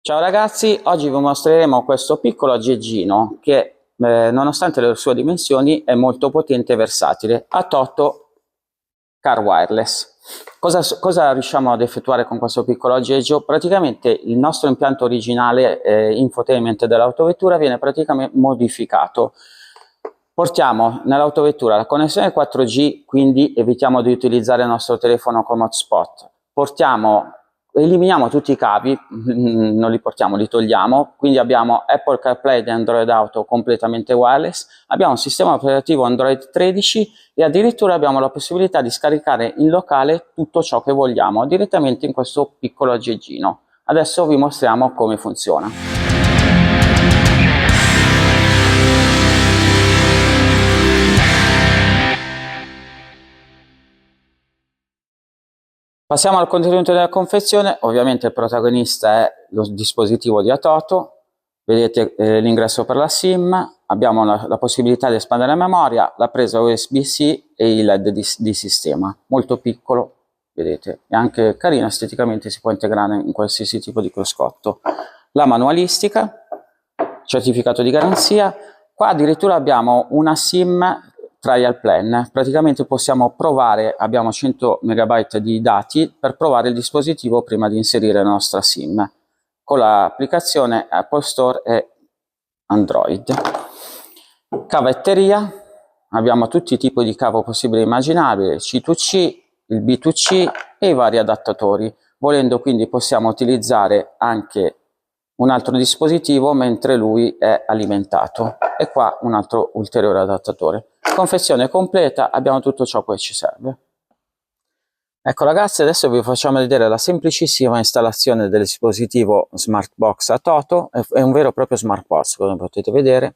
Ciao ragazzi, oggi vi mostreremo questo piccolo aggeggino che nonostante le sue dimensioni è molto potente e versatile, Atoto Car Wireless. Cosa riusciamo ad effettuare con questo piccolo aggeggio? Praticamente il nostro impianto originale infotainment dell'autovettura viene praticamente modificato. Portiamo nell'autovettura la connessione 4G, quindi evitiamo di utilizzare il nostro telefono come hotspot. Eliminiamo tutti i cavi, non li portiamo, li togliamo, quindi abbiamo Apple CarPlay ed Android Auto completamente wireless, abbiamo un sistema operativo Android 13 e addirittura abbiamo la possibilità di scaricare in locale tutto ciò che vogliamo direttamente in questo piccolo aggeggino. Adesso vi mostriamo come funziona. Passiamo al contenuto della confezione. Ovviamente il protagonista è lo dispositivo di Atoto, vedete l'ingresso per la SIM, abbiamo la possibilità di espandere la memoria, la presa USB-C e il LED di sistema, molto piccolo, vedete, è anche carino, esteticamente si può integrare in qualsiasi tipo di cruscotto. La manualistica, certificato di garanzia, qua addirittura abbiamo una SIM trial plan, praticamente possiamo provare, abbiamo 100 MB di dati per provare il dispositivo prima di inserire la nostra SIM con l'applicazione Apple Store e Android. Cavetteria, abbiamo tutti i tipi di cavo possibili e immaginabili, C2C, il B2C e i vari adattatori. Volendo quindi possiamo utilizzare anche un altro dispositivo mentre lui è alimentato e qua un altro ulteriore adattatore. Confezione completa, abbiamo tutto ciò che ci serve. Ecco ragazzi, adesso vi facciamo vedere la semplicissima installazione del dispositivo Smartbox Atoto. È un vero e proprio Smartbox, come potete vedere.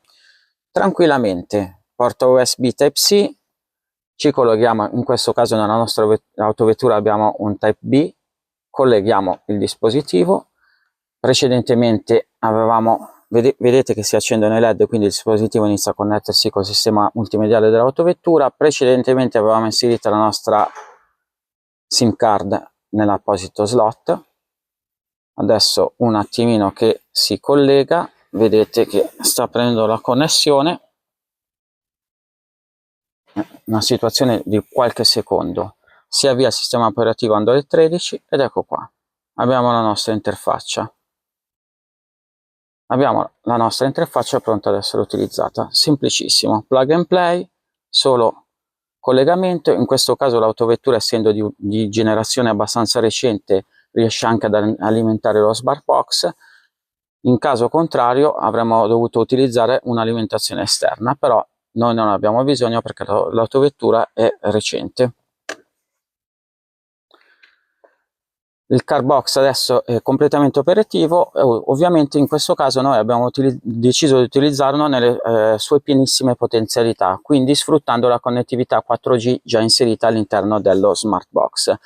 Tranquillamente, porta USB Type-C, ci colleghiamo, in questo caso nella nostra autovettura abbiamo un Type-B, colleghiamo il dispositivo. Precedentemente vedete che si accendono i LED, quindi il dispositivo inizia a connettersi col sistema multimediale dell'autovettura. Precedentemente avevamo inserito la nostra SIM card nell'apposito slot. Adesso un attimino che si collega, vedete che sta prendendo la connessione, una situazione di qualche secondo. Si avvia il sistema operativo Android 13 ed ecco qua, abbiamo la nostra interfaccia. Abbiamo la nostra interfaccia pronta ad essere utilizzata, semplicissimo, plug and play, solo collegamento. In questo caso l'autovettura, essendo di generazione abbastanza recente, riesce anche ad alimentare lo Smartbox. In caso contrario avremmo dovuto utilizzare un'alimentazione esterna, però noi non abbiamo bisogno perché l'autovettura è recente. Il Carbox adesso è completamente operativo, ovviamente in questo caso noi abbiamo deciso di utilizzarlo nelle sue pienissime potenzialità, quindi sfruttando la connettività 4G già inserita all'interno dello Smartbox.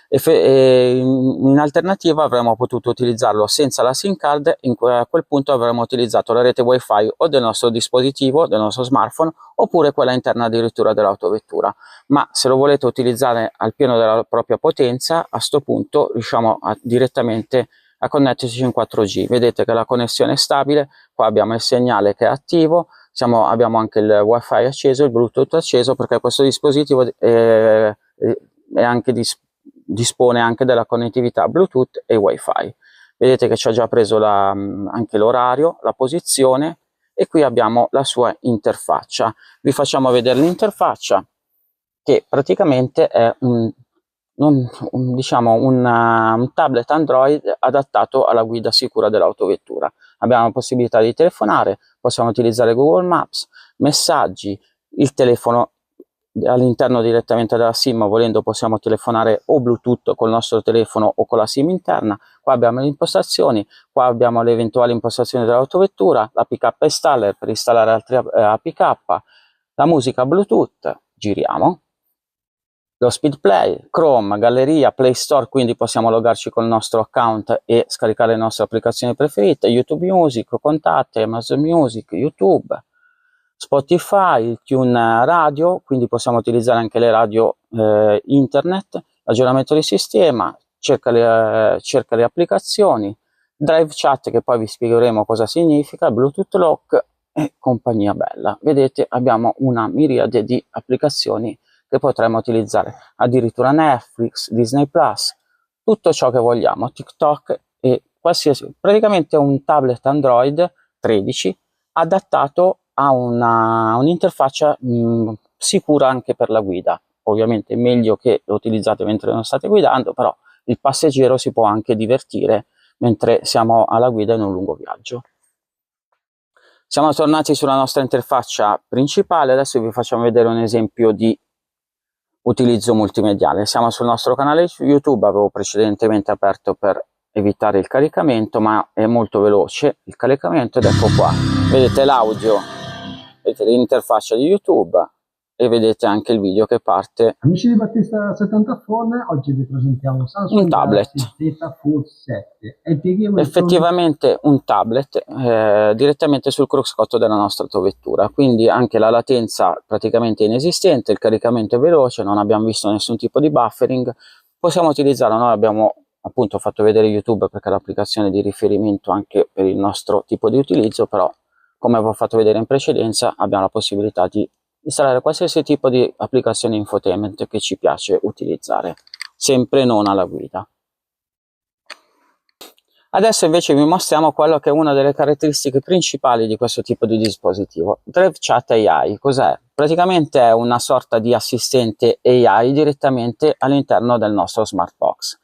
In alternativa avremmo potuto utilizzarlo senza la SIM card, a quel punto avremmo utilizzato la rete wifi o del nostro dispositivo, del nostro smartphone, oppure quella interna addirittura dell'autovettura. Ma se lo volete utilizzare al pieno della propria potenza, a questo punto riusciamo direttamente a connetterci in 4G. Vedete che la connessione è stabile, qua abbiamo il segnale che è attivo, abbiamo anche il wifi acceso, il Bluetooth acceso, perché questo dispositivo dispone anche della connettività Bluetooth e wifi. Vedete che ci ha già preso anche l'orario, la posizione, e qui abbiamo la sua interfaccia. Vi facciamo vedere l'interfaccia, che praticamente è un tablet Android adattato alla guida sicura dell'autovettura. Abbiamo la possibilità di telefonare, possiamo utilizzare Google Maps, messaggi, il telefono all'interno direttamente della SIM, volendo possiamo telefonare o Bluetooth col nostro telefono o con la SIM interna. Qua abbiamo le impostazioni, qua abbiamo le eventuali impostazioni dell'autovettura, l'APK installer per installare altre APK, la musica Bluetooth, giriamo, lo speed play, Chrome, galleria, Play Store, quindi possiamo loggarci col nostro account e scaricare le nostre applicazioni preferite, YouTube Music, contatti, Amazon Music, YouTube, Spotify, il Tune Radio, quindi possiamo utilizzare anche le radio internet, aggiornamento di sistema, cerca le applicazioni, Drive Chat, che poi vi spiegheremo cosa significa, Bluetooth Lock e compagnia bella. Vedete, abbiamo una miriade di applicazioni che potremmo utilizzare, addirittura Netflix, Disney Plus, tutto ciò che vogliamo, TikTok e qualsiasi, praticamente un tablet Android 13 adattato a un'interfaccia sicura anche per la guida. Ovviamente è meglio che lo utilizzate mentre non state guidando, però il passeggero si può anche divertire mentre siamo alla guida in un lungo viaggio. Siamo tornati sulla nostra interfaccia principale, adesso vi facciamo vedere un esempio di utilizzo multimediale. Siamo sul nostro canale YouTube, avevo precedentemente aperto per evitare il caricamento, ma è molto veloce il caricamento ed ecco qua. Vedete l'audio, vedete l'interfaccia di YouTube e vedete anche il video che parte. Amici di Battista 70 Phone, oggi vi presentiamo Samsung Un tablet. Galaxy Z Fold 7 e effettivamente un tablet direttamente sul cruscotto della nostra autovettura, quindi anche la latenza praticamente inesistente, il caricamento è veloce, non abbiamo visto nessun tipo di buffering, possiamo utilizzarlo. Noi abbiamo appunto fatto vedere YouTube perché è l'applicazione di riferimento anche per il nostro tipo di utilizzo, però come avevo fatto vedere in precedenza abbiamo la possibilità di installare qualsiasi tipo di applicazione infotainment che ci piace utilizzare, sempre non alla guida. Adesso invece vi mostriamo quello che è una delle caratteristiche principali di questo tipo di dispositivo. Drive Chat AI, cos'è? Praticamente è una sorta di assistente AI direttamente all'interno del nostro smart box.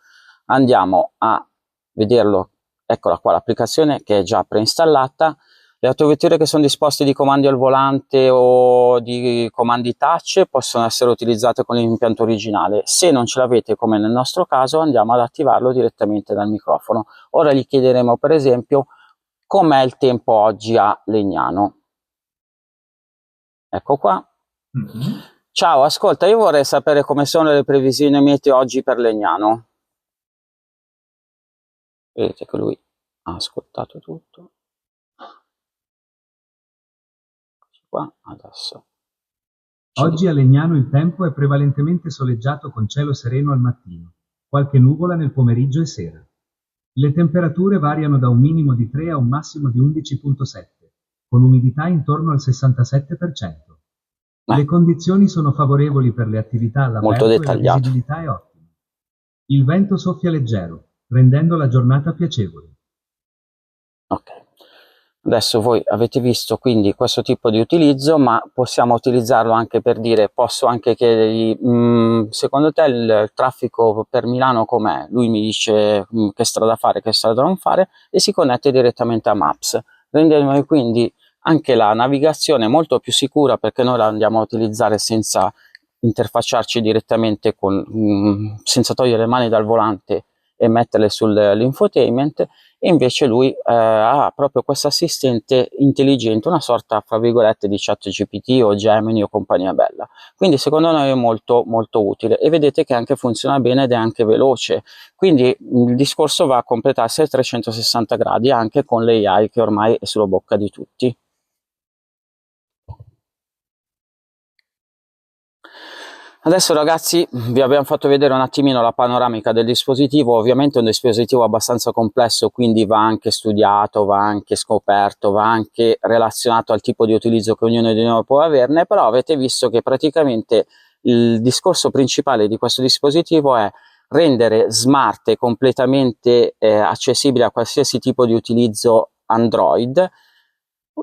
Andiamo a vederlo, eccola qua l'applicazione che è già preinstallata. Le autovetture che sono disposte di comandi al volante o di comandi touch possono essere utilizzate con l'impianto originale. Se non ce l'avete, come nel nostro caso, andiamo ad attivarlo direttamente dal microfono. Ora gli chiederemo per esempio com'è il tempo oggi a Legnano. Ecco qua. Ciao, ascolta, io vorrei sapere come sono le previsioni meteo oggi per Legnano. Vedete che lui ha ascoltato tutto. Qua adesso. Oggi a Legnano il tempo è prevalentemente soleggiato con cielo sereno al mattino, qualche nuvola nel pomeriggio e sera. Le temperature variano da un minimo di 3 a un massimo di 11,7, con umidità intorno al 67%. Le condizioni sono favorevoli per le attività all'aperto e la visibilità è ottima. Il vento soffia leggero, rendendo la giornata piacevole. Ok. Adesso voi avete visto quindi questo tipo di utilizzo, ma possiamo utilizzarlo anche per dire, posso anche chiedergli, secondo te il traffico per Milano com'è? Lui mi dice che strada fare, che strada non fare e si connette direttamente a Maps, rendendo quindi anche la navigazione molto più sicura perché noi la andiamo a utilizzare senza interfacciarci direttamente senza togliere le mani dal volante e metterle sull'infotainment, e invece lui ha proprio questo assistente intelligente, una sorta fra virgolette di ChatGPT o Gemini o compagnia bella. Quindi secondo noi è molto molto utile e vedete che anche funziona bene ed è anche veloce, quindi il discorso va a completarsi a 360 gradi anche con l'AI che ormai è sulla bocca di tutti. Adesso ragazzi vi abbiamo fatto vedere un attimino la panoramica del dispositivo. Ovviamente è un dispositivo abbastanza complesso, quindi va anche studiato, va anche scoperto, va anche relazionato al tipo di utilizzo che ognuno di noi può averne, però avete visto che praticamente il discorso principale di questo dispositivo è rendere smart e completamente accessibile a qualsiasi tipo di utilizzo Android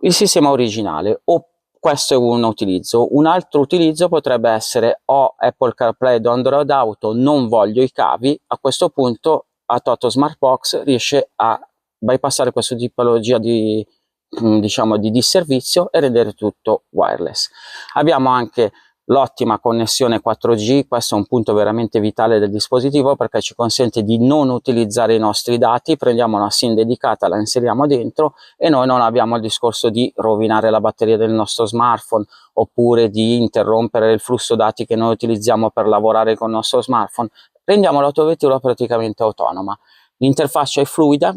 il sistema originale, o questo è un utilizzo. Un altro utilizzo potrebbe essere ho Apple CarPlay o Android Auto, non voglio i cavi. A questo punto Atoto Smartbox riesce a bypassare questa tipologia di diciamo di disservizio e rendere tutto wireless. Abbiamo anche l'ottima connessione 4G, questo è un punto veramente vitale del dispositivo perché ci consente di non utilizzare i nostri dati, prendiamo una SIM dedicata, la inseriamo dentro e noi non abbiamo il discorso di rovinare la batteria del nostro smartphone oppure di interrompere il flusso dati che noi utilizziamo per lavorare con il nostro smartphone. Rendiamo l'autovettura praticamente autonoma. L'interfaccia è fluida,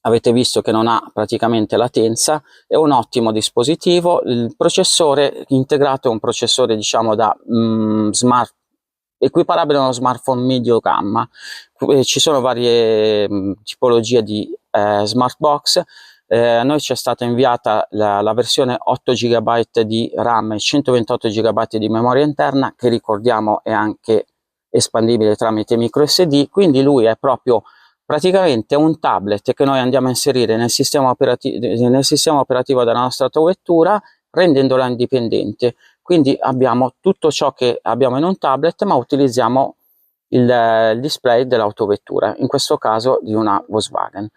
avete visto che non ha praticamente latenza, è un ottimo dispositivo. Il processore integrato è un processore diciamo da equiparabile a uno smartphone medio gamma. Ci sono varie tipologie di Smart Box. A noi ci è stata inviata la versione 8 GB di RAM e 128 GB di memoria interna, che ricordiamo è anche espandibile tramite micro SD, quindi lui è proprio praticamente un tablet che noi andiamo a inserire nel sistema operativo della nostra autovettura, rendendola indipendente. Quindi abbiamo tutto ciò che abbiamo in un tablet, ma utilizziamo il display dell'autovettura, in questo caso di una Volkswagen.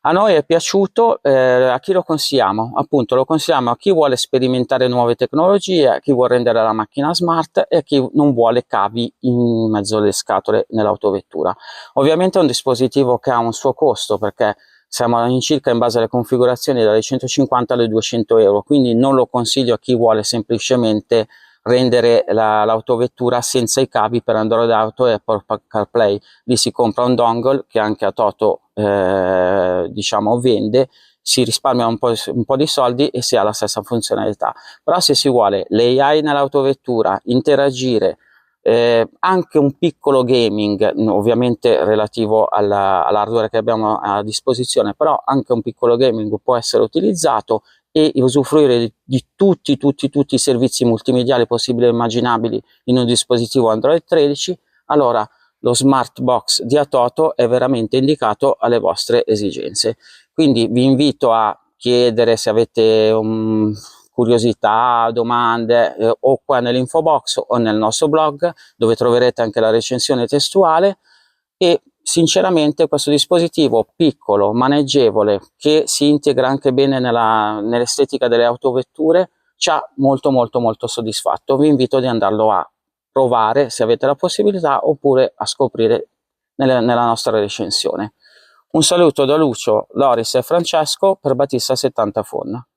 A noi è piaciuto, a chi lo consigliamo? Appunto lo consigliamo a chi vuole sperimentare nuove tecnologie, a chi vuole rendere la macchina smart e a chi non vuole cavi in mezzo alle scatole nell'autovettura. Ovviamente è un dispositivo che ha un suo costo, perché siamo all'incirca, in base alle configurazioni, dalle 150 alle 200 euro, quindi non lo consiglio a chi vuole semplicemente rendere l'autovettura senza i cavi per Android Auto e Apple CarPlay. Lì si compra un dongle che anche a Toto diciamo vende, si risparmia un po' di soldi e si ha la stessa funzionalità. Però se si vuole l'AI nell'autovettura, interagire, anche un piccolo gaming, ovviamente relativo all'hardware che abbiamo a disposizione, però anche un piccolo gaming può essere utilizzato, e usufruire di tutti i servizi multimediali possibili e immaginabili in un dispositivo Android 13, allora lo Smart Box di Atoto è veramente indicato alle vostre esigenze. Quindi vi invito a chiedere, se avete curiosità, domande, o qua nell'info box o nel nostro blog, dove troverete anche la recensione testuale. E sinceramente questo dispositivo piccolo, maneggevole, che si integra anche bene nell'estetica delle autovetture, ci ha molto soddisfatto. Vi invito ad andarlo a provare se avete la possibilità, oppure a scoprire nella nostra recensione. Un saluto da Lucio, Loris e Francesco per Battista 70 Phone.